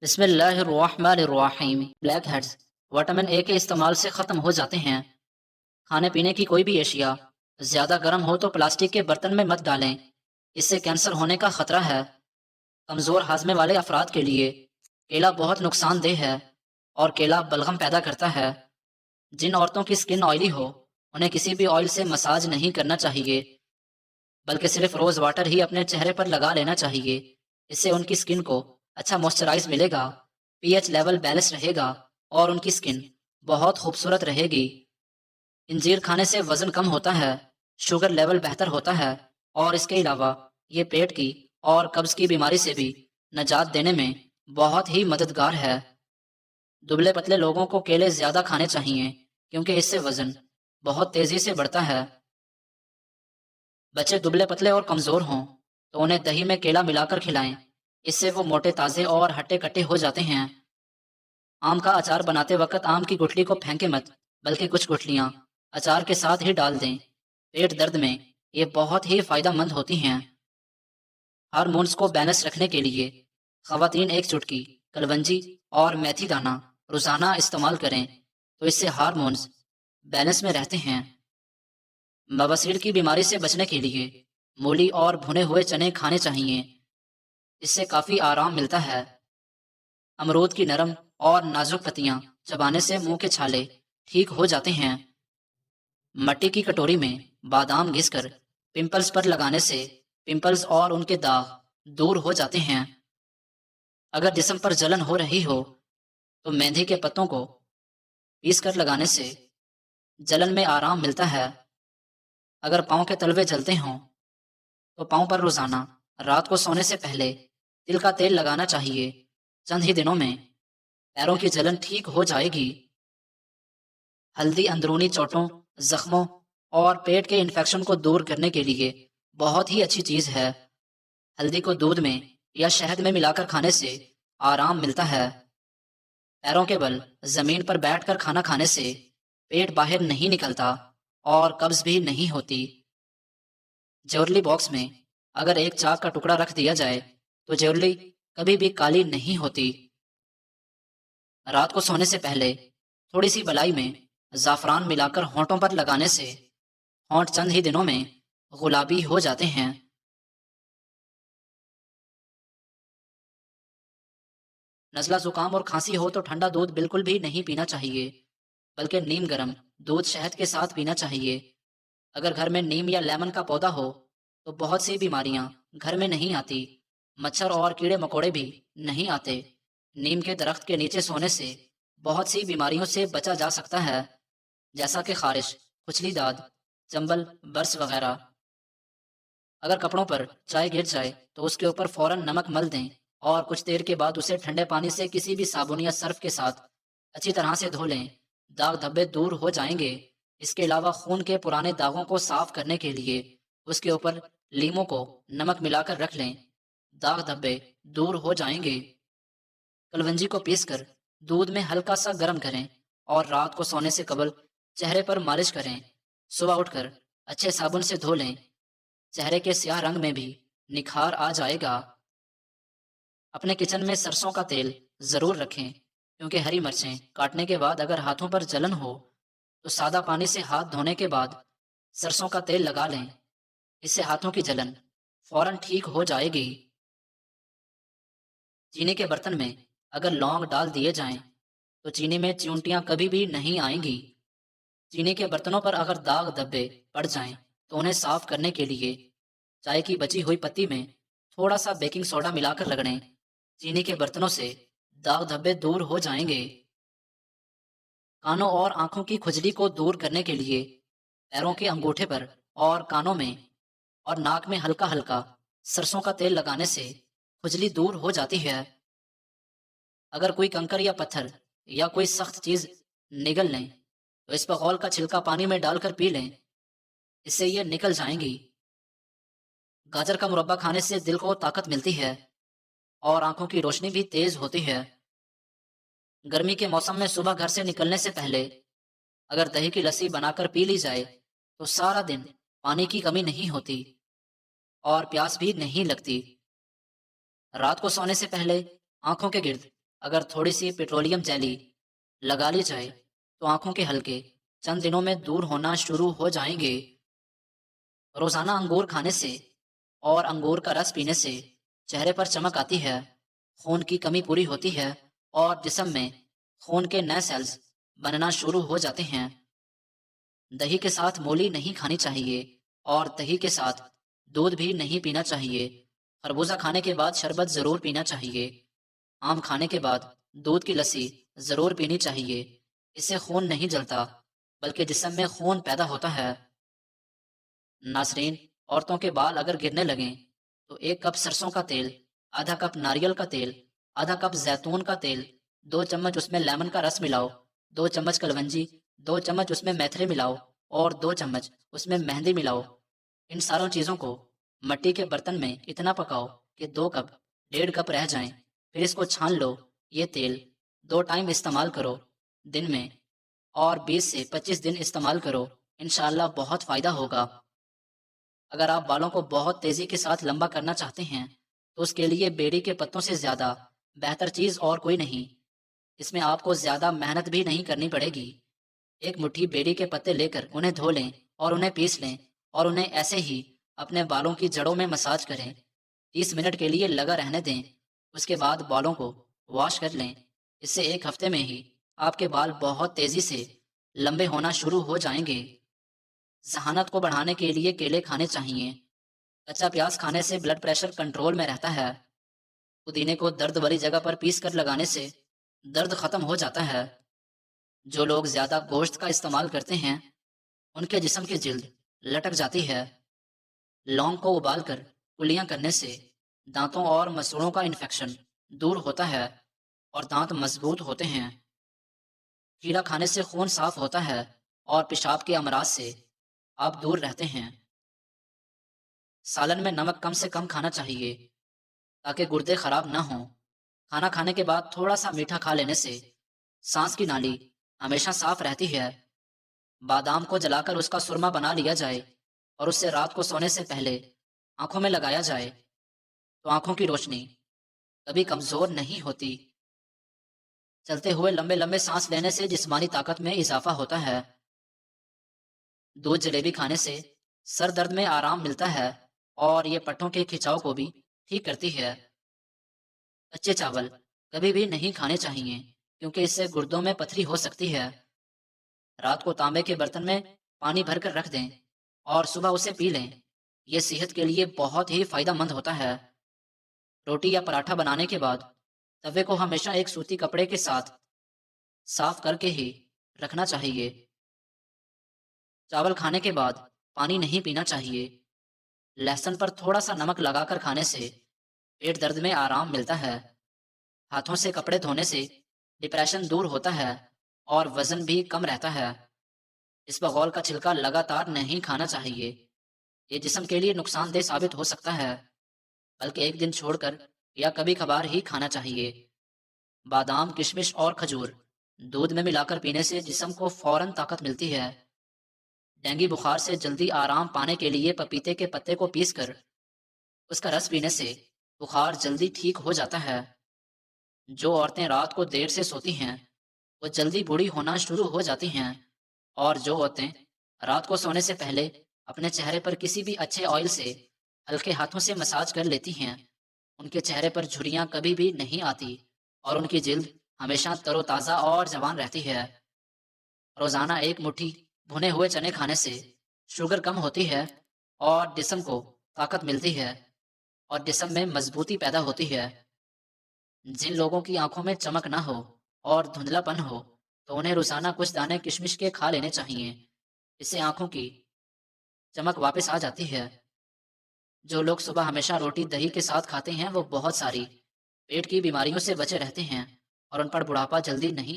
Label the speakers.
Speaker 1: بسم اللہ الرحمن الرحیم۔ بلیک ہیڈز وٹامن اے کے استعمال سے ختم ہو جاتے ہیں۔ کھانے پینے کی کوئی بھی اشیاء زیادہ گرم ہو تو پلاسٹک کے برتن میں مت ڈالیں، اس سے کینسر ہونے کا خطرہ ہے۔ کمزور ہاضمے والے افراد کے لیے کیلا بہت نقصان دہ ہے اور کیلا بلغم پیدا کرتا ہے۔ جن عورتوں کی سکن آئلی ہو انہیں کسی بھی آئل سے مساج نہیں کرنا چاہیے، بلکہ صرف روز واٹر ہی اپنے چہرے پر لگا لینا چاہیے۔ اس سے ان کی سکن کو اچھا موئسچرائز ملے گا، پی ایچ لیول بیلنس رہے گا اور ان کی سکن بہت خوبصورت رہے گی۔ انجیر کھانے سے وزن کم ہوتا ہے، شوگر لیول بہتر ہوتا ہے اور اس کے علاوہ یہ پیٹ کی اور قبض کی بیماری سے بھی نجات دینے میں بہت ہی مددگار ہے۔ دبلے پتلے لوگوں کو کیلے زیادہ کھانے چاہیے کیونکہ اس سے وزن بہت تیزی سے بڑھتا ہے۔ بچے دبلے پتلے اور کمزور ہوں تو انہیں دہی میں کیلا ملا کر کھلائیں، اس سے وہ موٹے تازے اور ہٹے کٹے ہو جاتے ہیں۔ آم کا اچار بناتے وقت آم کی گٹھلی کو پھینکے مت، بلکہ کچھ گٹھلیاں اچار کے ساتھ ہی ڈال دیں۔ پیٹ درد میں یہ بہت ہی فائدہ مند ہوتی ہیں۔ ہارمونز کو بیلنس رکھنے کے لیے خواتین ایک چٹکی کلونجی اور میتھی دانہ روزانہ استعمال کریں تو اس سے ہارمونز بیلنس میں رہتے ہیں۔ بواسیر کی بیماری سے بچنے کے لیے مولی اور بھنے ہوئے چنے کھانے چاہیے، اس سے کافی آرام ملتا ہے۔ امرود کی نرم اور نازک پتیاں چبانے سے منہ کے چھالے ٹھیک ہو جاتے ہیں۔ مٹی کی کٹوری میں بادام گھس کر پمپلز پر لگانے سے پمپلز اور ان کے داغ دور ہو جاتے ہیں۔ اگر جسم پر جلن ہو رہی ہو تو مہندی کے پتوں کو پیس کر لگانے سے جلن میں آرام ملتا ہے۔ اگر پاؤں کے تلوے جلتے ہوں تو پاؤں پر روزانہ رات کو سونے سے پہلے تل کا تیل لگانا چاہیے، چند ہی دنوں میں پیروں کی جلن ٹھیک ہو جائے گی۔ ہلدی اندرونی چوٹوں، زخموں اور پیٹ کے انفیکشن کو دور کرنے کے لیے بہت ہی اچھی چیز ہے۔ ہلدی کو دودھ میں یا شہد میں ملا کر کھانے سے آرام ملتا ہے۔ پیروں کے بل زمین پر بیٹھ کر کھانا کھانے سے پیٹ باہر نہیں نکلتا اور قبض بھی نہیں ہوتی۔ جیولری باکس میں اگر ایک چاک کا ٹکڑا رکھ دیا جائے تو جیولری کبھی بھی کالی نہیں ہوتی۔ رات کو سونے سے پہلے تھوڑی سی بلائی میں زعفران ملا کر ہونٹوں پر لگانے سے ہونٹ چند ہی دنوں میں گلابی ہو جاتے ہیں۔ نزلہ زکام اور کھانسی ہو تو ٹھنڈا دودھ بالکل بھی نہیں پینا چاہیے، بلکہ نیم گرم دودھ شہد کے ساتھ پینا چاہیے۔ اگر گھر میں نیم یا لیمن کا پودا ہو تو بہت سی بیماریاں گھر میں نہیں آتی، مچھر اور کیڑے مکوڑے بھی نہیں آتے۔ نیم کے درخت کے نیچے سونے سے بہت سی بیماریوں سے بچا جا سکتا ہے، جیسا کہ خارش، کھچلی داد، چنبل، برس وغیرہ۔ اگر کپڑوں پر چائے گر جائے تو اس کے اوپر فوراً نمک مل دیں اور کچھ دیر کے بعد اسے ٹھنڈے پانی سے کسی بھی صابن یا سرف کے ساتھ اچھی طرح سے دھو لیں، داغ دھبے دور ہو جائیں گے۔ اس کے علاوہ خون کے پرانے داغوں کو صاف کرنے کے لیے اس کے اوپر لیموں کو نمک ملا کر رکھ لیں، داغ دھبے دور ہو جائیں گے۔ کلونجی کو پیس کر دودھ میں ہلکا سا گرم کریں اور رات کو سونے سے قبل چہرے پر مالش کریں۔ صبح اٹھ کر اچھے صابن سے دھو لیں، چہرے کے سیاہ رنگ میں بھی نکھار آ جائے گا۔ اپنے کچن میں سرسوں کا تیل ضرور رکھیں کیونکہ ہری مرچیں کاٹنے کے بعد اگر ہاتھوں پر جلن ہو تو سادہ پانی سے ہاتھ دھونے کے بعد سرسوں کا تیل لگا لیں، اس سے ہاتھوں کی جلن فوراً ٹھیک ہو جائے گی۔ چینی کے برتن میں اگر لونگ ڈال دیے جائیں تو چینی میں چیونٹیاں کبھی بھی نہیں آئیں گی۔ چینی کے برتنوں پر اگر داغ دھبے پڑ جائیں تو انہیں صاف کرنے کے لیے چائے کی بچی ہوئی پتی میں تھوڑا سا بیکنگ سوڈا ملا کر رگڑیں، چینی کے برتنوں سے داغ دھبے دور ہو جائیں گے۔ کانوں اور آنکھوں کی کھجلی کو دور کرنے کے لیے پیروں کے انگوٹھے پر اور کانوں میں اور ناک میں ہلکا ہلکا سرسوں کا تیل لگانے سے کھجلی دور ہو جاتی ہے۔ اگر کوئی کنکر یا پتھر یا کوئی سخت چیز نگل لیں تو اس بغول کا چھلکا پانی میں ڈال کر پی لیں، اس سے یہ نکل جائیں گی۔ گاجر کا مربع کھانے سے دل کو طاقت ملتی ہے اور آنکھوں کی روشنی بھی تیز ہوتی ہے۔ گرمی کے موسم میں صبح گھر سے نکلنے سے پہلے اگر دہی کی لسی بنا کر پی لی جائے تو سارا دن پانی کی کمی نہیں ہوتی اور پیاس بھی نہیں لگتی۔ رات کو سونے سے پہلے آنکھوں کے گرد اگر تھوڑی سی پیٹرولیم جیلی لگا لی جائے تو آنکھوں کے حلقے چند دنوں میں دور ہونا شروع ہو جائیں گے۔ روزانہ انگور کھانے سے اور انگور کا رس پینے سے چہرے پر چمک آتی ہے، خون کی کمی پوری ہوتی ہے اور جسم میں خون کے نئے سیلز بننا شروع ہو جاتے ہیں۔ دہی کے ساتھ مولی نہیں کھانی چاہیے اور دہی کے ساتھ دودھ بھی نہیں پینا چاہیے۔ خربوزہ کھانے کے بعد شربت ضرور پینا چاہیے۔ آم کھانے کے بعد دودھ کی لسی ضرور پینی چاہیے، اس سے خون نہیں جلتا بلکہ جسم میں خون پیدا ہوتا ہے۔ ناظرین، عورتوں کے بال اگر گرنے لگیں تو 1 کپ سرسوں کا تیل، آدھا کپ ناریل کا تیل، آدھا کپ زیتون کا تیل، 2 چمچ اس میں لیمن کا رس ملاؤ، 2 چمچ کلونجی، 2 چمچ اس میں میتھری ملاؤ اور 2 چمچ اس میں مہندی ملاؤ۔ ان ساروں چیزوں کو مٹی کے برتن میں اتنا پکاؤ کہ 2 کپ 1.5 کپ رہ جائیں، پھر اس کو چھان لو۔ یہ تیل 2 ٹائم استعمال کرو دن میں، اور 20 سے 25 دن استعمال کرو، انشاءاللہ بہت فائدہ ہوگا۔ اگر آپ بالوں کو بہت تیزی کے ساتھ لمبا کرنا چاہتے ہیں تو اس کے لیے بیری کے پتوں سے زیادہ بہتر چیز اور کوئی نہیں۔ اس میں آپ کو زیادہ محنت بھی نہیں کرنی پڑے گی۔ 1 مٹھی بیری کے پتے لے کر انہیں دھو لیں اور انہیں پیس لیں اور انہیں ایسے ہی اپنے بالوں کی جڑوں میں مساج کریں۔ 30 منٹ کے لیے لگا رہنے دیں، اس کے بعد بالوں کو واش کر لیں۔ اس سے 1 ہفتے میں ہی آپ کے بال بہت تیزی سے لمبے ہونا شروع ہو جائیں گے۔ ذہانت کو بڑھانے کے لیے کیلے کھانے چاہیے۔ کچا پیاز کھانے سے بلڈ پریشر کنٹرول میں رہتا ہے۔ پودینے کو درد والی جگہ پر پیس کر لگانے سے درد ختم ہو جاتا ہے۔ جو لوگ زیادہ گوشت کا استعمال کرتے ہیں ان کے جسم کی جلد لٹک جاتی ہے۔ لونگ کو ابال کر کلیاں کرنے سے دانتوں اور مسوڑوں کا انفیکشن دور ہوتا ہے اور دانت مضبوط ہوتے ہیں۔ کھیرا کھانے سے خون صاف ہوتا ہے اور پیشاب کے امراض سے آپ دور رہتے ہیں۔ سالن میں نمک کم سے کم کھانا چاہیے تاکہ گردے خراب نہ ہوں۔ کھانا کھانے کے بعد تھوڑا سا میٹھا کھا لینے سے سانس کی نالی ہمیشہ صاف رہتی ہے۔ بادام کو جلا کر اس کا سرما بنا لیا جائے اور اس سے رات کو سونے سے پہلے آنکھوں میں لگایا جائے تو آنکھوں کی روشنی کبھی کمزور نہیں ہوتی۔ چلتے ہوئے لمبے لمبے سانس لینے سے جسمانی طاقت میں اضافہ ہوتا ہے۔ دودھ جلیبی کھانے سے سر درد میں آرام ملتا ہے اور یہ پٹھوں کے کھچاؤ کو بھی ٹھیک کرتی ہے۔ کچے چاول کبھی بھی نہیں کھانے چاہیے کیونکہ اس سے گردوں میں پتھری ہو سکتی ہے۔ رات کو تانبے کے برتن میں پانی بھر کر رکھ دیں اور صبح اسے پی لیں، یہ صحت کے لیے بہت ہی فائدہ مند ہوتا ہے۔ روٹی یا پراٹھا بنانے کے بعد توے کو ہمیشہ ایک سوتی کپڑے کے ساتھ صاف کر کے ہی رکھنا چاہیے۔ چاول کھانے کے بعد پانی نہیں پینا چاہیے۔ لہسن پر تھوڑا سا نمک لگا کر کھانے سے پیٹ درد میں آرام ملتا ہے۔ ہاتھوں سے کپڑے دھونے سے ڈپریشن دور ہوتا ہے اور وزن بھی کم رہتا ہے۔ اسبغول کا چھلکا لگاتار نہیں کھانا چاہیے، یہ جسم کے لیے نقصان دہ ثابت ہو سکتا ہے، بلکہ 1 دن چھوڑ کر یا کبھی کبھار ہی کھانا چاہیے۔ بادام، کشمش اور کھجور دودھ میں ملا کر پینے سے جسم کو فوراً طاقت ملتی ہے۔ ڈینگی بخار سے جلدی آرام پانے کے لیے پپیتے کے پتے کو پیس کر اس کا رس پینے سے بخار جلدی ٹھیک ہو جاتا ہے۔ جو عورتیں رات کو دیر سے سوتی ہیں وہ جلدی بوڑھی ہونا شروع ہو جاتی ہیں، اور جو عورتیں رات کو سونے سے پہلے اپنے چہرے پر کسی بھی اچھے آئل سے ہلکے ہاتھوں سے مساج کر لیتی ہیں ان کے چہرے پر جھریاں کبھی بھی نہیں آتی اور ان کی جلد ہمیشہ تر و تازہ اور جوان رہتی ہے۔ روزانہ 1 مٹھی بھنے ہوئے چنے کھانے سے شوگر کم ہوتی ہے اور جسم کو طاقت ملتی ہے اور جسم میں مضبوطی پیدا ہوتی ہے۔ جن لوگوں کی آنکھوں میں چمک نہ ہو اور دھندلا پن ہو تو انہیں روزانہ کچھ دانے کشمش کے کھا لینے چاہیے، اس سے آنکھوں کی چمک واپس آ جاتی ہے۔ جو لوگ صبح ہمیشہ روٹی دہی کے ساتھ کھاتے ہیں وہ بہت ساری پیٹ کی بیماریوں سے بچے رہتے ہیں اور ان پر بڑھاپا جلدی نہیں